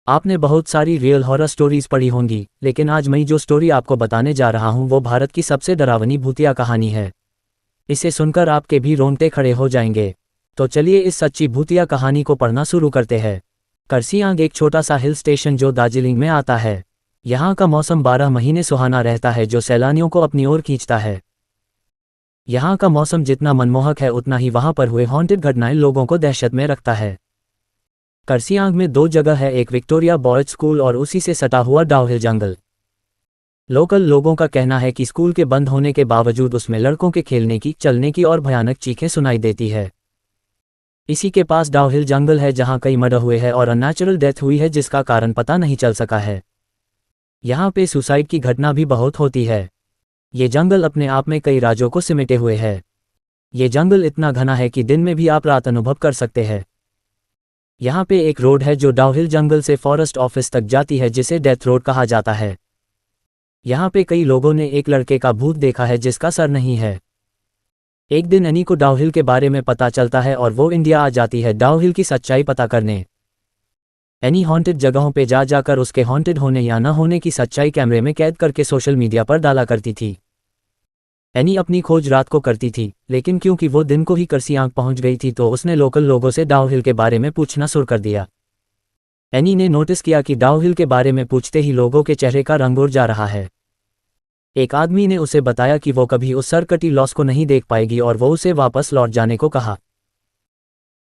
आपने बहुत सारी रियल हॉरर स्टोरीज पढ़ी होंगी, लेकिन आज मैं जो स्टोरी आपको बताने जा रहा हूं वो भारत की सबसे डरावनी भूतिया कहानी है। इसे सुनकर आपके भी रोंगटे खड़े हो जाएंगे। तो चलिए इस सच्ची भूतिया कहानी को पढ़ना शुरू करते हैं। करसियांग एक छोटा सा हिल स्टेशन जो दार्जिलिंग में आता है। यहाँ का मौसम 12 महीने सुहाना रहता है जो सैलानियों को अपनी ओर खींचता है। यहाँ का मौसम जितना मनमोहक है उतना ही वहाँ पर हुए हॉन्टेड घटनाएं लोगों को दहशत में रखता है। करसियांग में दो जगह है, एक विक्टोरिया बॉयज स्कूल और उसी से सटा हुआ डाउहिल जंगल। लोकल लोगों का कहना है कि स्कूल के बंद होने के बावजूद उसमें लड़कों के खेलने की, चलने की और भयानक चीखें सुनाई देती है। इसी के पास डाउहिल जंगल है जहां कई मर्डर हुए हैं और अननेचुरल डेथ हुई है जिसका कारण पता नहीं चल सका है। यहाँ पे सुसाइड की घटना भी बहुत होती है। ये जंगल अपने आप में कई राजों को सिमटे हुए है। ये जंगल इतना घना है कि दिन में भी आप रात अनुभव कर सकते हैं। यहाँ पे एक रोड है जो डाउहिल जंगल से फॉरेस्ट ऑफिस तक जाती है जिसे डेथ रोड कहा जाता है। यहाँ पे कई लोगों ने एक लड़के का भूत देखा है जिसका सर नहीं है। एक दिन एनी को डाउहिल के बारे में पता चलता है और वो इंडिया आ जाती है डाउहिल की सच्चाई पता करने। एनी हॉन्टेड जगहों पे जा जाकर उसके हॉन्टेड होने या न होने की सच्चाई कैमरे में कैद करके सोशल मीडिया पर डाला करती थी। एनी अपनी खोज रात को करती थी, लेकिन क्योंकि वो दिन को ही करसियांग पहुंच गई थी तो उसने लोकल लोगों से डाउहिल के बारे में पूछना शुरू कर दिया। एनी ने नोटिस किया कि डाउहिल के बारे में पूछते ही लोगों के चेहरे का रंग उड़ जा रहा है। एक आदमी ने उसे बताया कि वो कभी उस सरकटी लॉस को नहीं देख पाएगी और वो उसे वापस लौट जाने को कहा।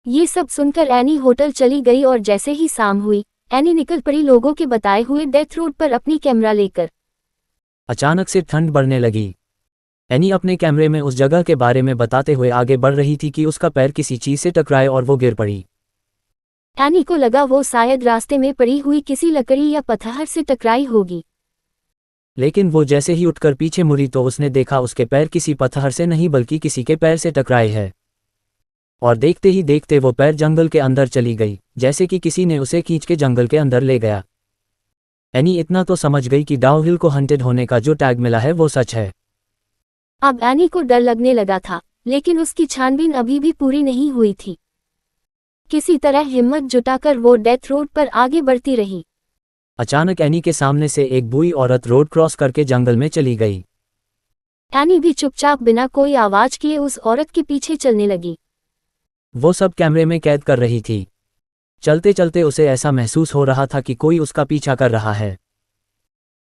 ये सब सुनकर एनी होटल चली गई और जैसे ही शाम हुई, एनी निकल पड़ी लोगों के बताए हुए डेथ रोड पर अपनी कैमरा लेकर। अचानक से ठंड बढ़ने लगी। एनी अपने कैमरे में उस जगह के बारे में बताते हुए आगे बढ़ रही थी कि उसका पैर किसी चीज से टकराए और वो गिर पड़ी। एनी को लगा वो शायद रास्ते में पड़ी हुई किसी लकड़ी या पत्थर से टकराई होगी। लेकिन वो जैसे ही उठकर पीछे मुड़ी तो उसने देखा उसके पैर किसी पत्थर से नहीं बल्कि किसी के पैर से टकराए हैं। और देखते ही देखते वो पैर जंगल के अंदर चली गई, जैसे कि किसी ने उसे खींच के जंगल के अंदर ले गया। एनी इतना तो समझ गई कि डाउहिल को हंटेड होने का जो टैग मिला है वो सच है। अब एनी को डर लगने लगा था, लेकिन उसकी छानबीन अभी भी पूरी नहीं हुई थी। किसी तरह हिम्मत जुटाकर वो डेथ रोड पर आगे बढ़ती रही। अचानक एनी के सामने से एक बूढ़ी औरत रोड क्रॉस करके जंगल में चली गई। एनी भी चुपचाप बिना कोई आवाज किए उस औरत के पीछे चलने लगी। वो सब कैमरे में कैद कर रही थी। चलते चलते उसे ऐसा महसूस हो रहा था कि कोई उसका पीछा कर रहा है।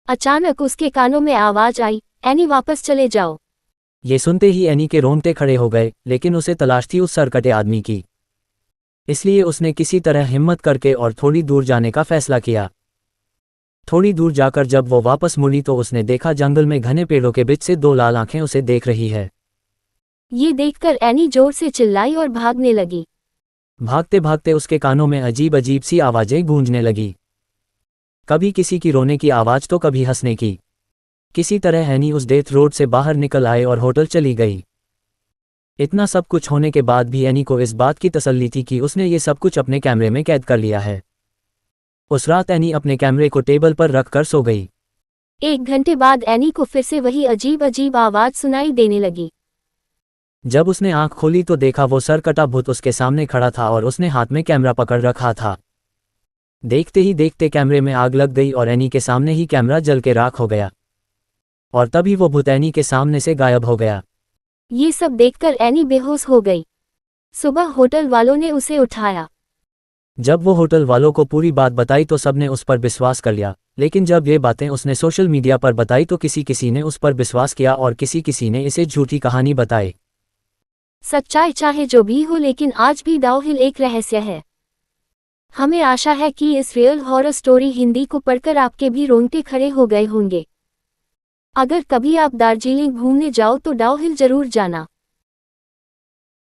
अचानक उसके कानों में आवाज आई, एनी वापस चले जाओ। ये सुनते ही एनी के रोंगटे खड़े हो गए, लेकिन उसे तलाश थी उस सरकटे आदमी की। इसलिए उसने किसी तरह हिम्मत करके और थोड़ी दूर जाने का फैसला किया। थोड़ी दूर जाकर जब वो वापस मुड़ी तो उसने देखा जंगल में घने पेड़ों के बीच से दो लाल आंखें उसे देख रही है। ये देखकर एनी जोर से चिल्लाई और भागने लगी। भागते भागते उसके कानों में अजीब अजीब सी आवाजें गूंजने लगी। कभी किसी की रोने की आवाज तो कभी हंसने की। किसी तरह एनी उस डेथ रोड से बाहर निकल आए और होटल चली गई। इतना सब कुछ होने के बाद भी एनी को इस बात की तसल्ली थी कि उसने ये सब कुछ अपने कैमरे में कैद कर लिया है। उस रात एनी अपने कैमरे को टेबल पर रख कर सो गई। 1 घंटे बाद एनी को फिर से वही अजीब अजीब आवाज सुनाई देने लगी। जब उसने आंख खोली तो देखा वो सरकटा भूत उसके सामने खड़ा था और उसने हाथ में कैमरा पकड़ रखा था। देखते ही देखते कैमरे में आग लग गई और एनी के सामने ही कैमरा जल के राख हो गया। और तभी वो भूत एनी के सामने से गायब हो गया। ये सब देखकर एनी बेहोश हो गई। सुबह होटल वालों ने उसे उठाया। जब वो होटल वालों को पूरी बात बताई तो सबने उस पर विश्वास कर लिया, लेकिन जब ये बातें उसने सोशल मीडिया पर बताई तो किसी किसी ने उस पर विश्वास किया और किसी किसी ने इसे झूठी कहानी बताई। सच्चाई चाहे जो भी हो, लेकिन आज भी डाउहिल एक रहस्य है। हमें आशा है कि इस रियल हॉरर स्टोरी हिंदी को पढ़कर आपके भी रोंगटे खड़े हो गए होंगे। अगर कभी आप दार्जिलिंग घूमने जाओ तो डाउहिल जरूर जाना।